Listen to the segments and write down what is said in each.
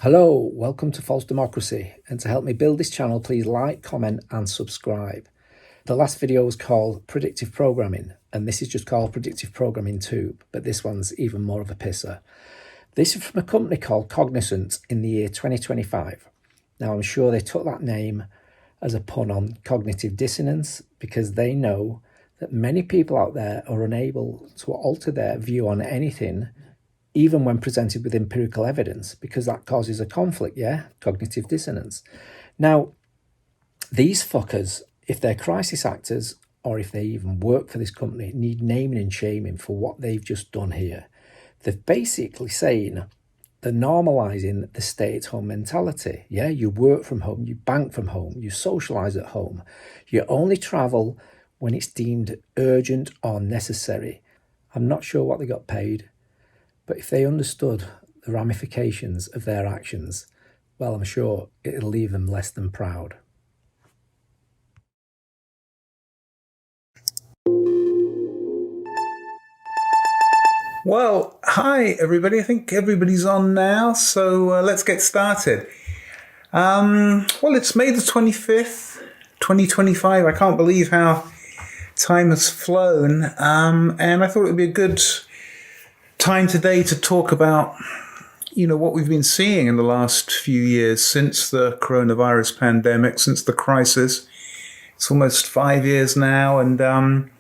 Hello, welcome to False Democracy, and to help me build this channel, please like, comment and subscribe. The last video was called Predictive Programming, and this is just called Predictive Programming 2, but this one's even more of a pisser. This is from a company called Cognizant in the year 2025. Now, I'm sure they took that name as a pun on cognitive dissonance because they know that many people out there are unable to alter their view on anything even when presented with empirical evidence, because that causes a conflict, cognitive dissonance. Now, these fuckers, if they're crisis actors or if they even work for this company, need naming and shaming for what they've just done here. They're basically saying they're normalizing the stay-at-home mentality. You work from home, you bank from home, you socialize at home, you only travel when it's deemed urgent or necessary. I'm not sure what they got paid, but if they understood the ramifications of their actions, well, I'm sure it'll leave them less than proud. Well, hi everybody. I think everybody's on now, so let's get started. Well, it's May the 25th, 2025. I can't believe how time has flown, and I thought it would be a good time today to talk about, what we've been seeing in the last few years since the coronavirus pandemic, since the crisis. It's almost 5 years now, and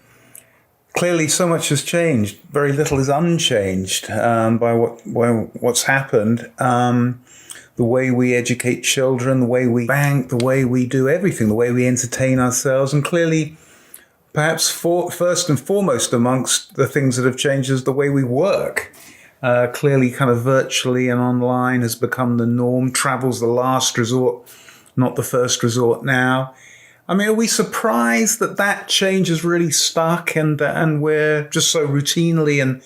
clearly so much has changed. Very little is unchanged by what's happened. The way we educate children, the way we bank, the way we do everything, the way we entertain ourselves, and clearly, perhaps first and foremost amongst the things that have changed is the way we work. Clearly kind of virtually and online has become the norm. Travel's the last resort, not the first resort now. I mean, are we surprised that change has really stuck and we're just so routinely and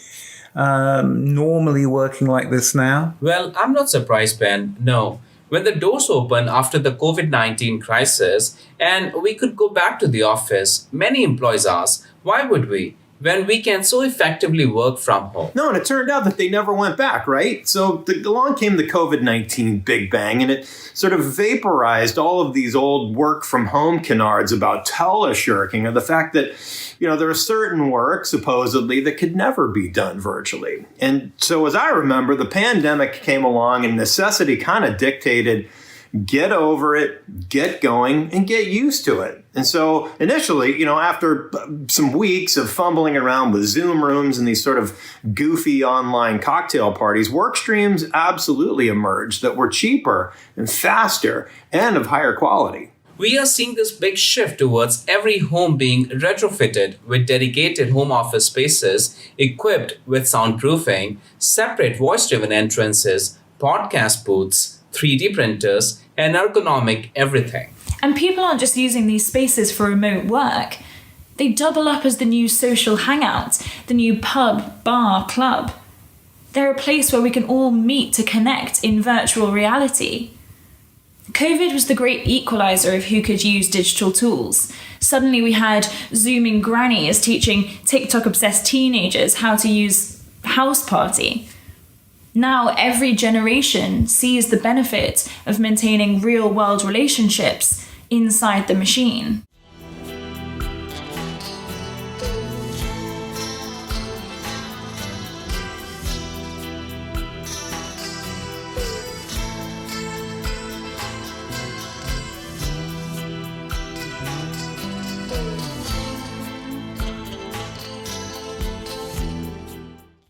normally working like this now? Well, I'm not surprised, Ben. No. When the doors opened after the COVID-19 crisis and we could go back to the office, many employees asked, why would we, when we can so effectively work from home? No, and it turned out that they never went back, right? So along came the COVID-19 Big Bang, and it sort of vaporized all of these old work from home canards about teleshirking, and the fact that, there are certain work, supposedly, that could never be done virtually. And so as I remember, the pandemic came along and necessity kind of dictated, get over it, get going, and get used to it. And so initially, after some weeks of fumbling around with Zoom rooms and these sort of goofy online cocktail parties, work streams absolutely emerged that were cheaper and faster and of higher quality. We are seeing this big shift towards every home being retrofitted with dedicated home office spaces equipped with soundproofing, separate voice-driven entrances, podcast booths, 3D printers, and ergonomic everything. And people aren't just using these spaces for remote work. They double up as the new social hangout, the new pub, bar, club. They're a place where we can all meet to connect in virtual reality. COVID was the great equalizer of who could use digital tools. Suddenly we had Zooming grannies teaching TikTok-obsessed teenagers how to use House Party. Now every generation sees the benefit of maintaining real-world relationships inside the machine.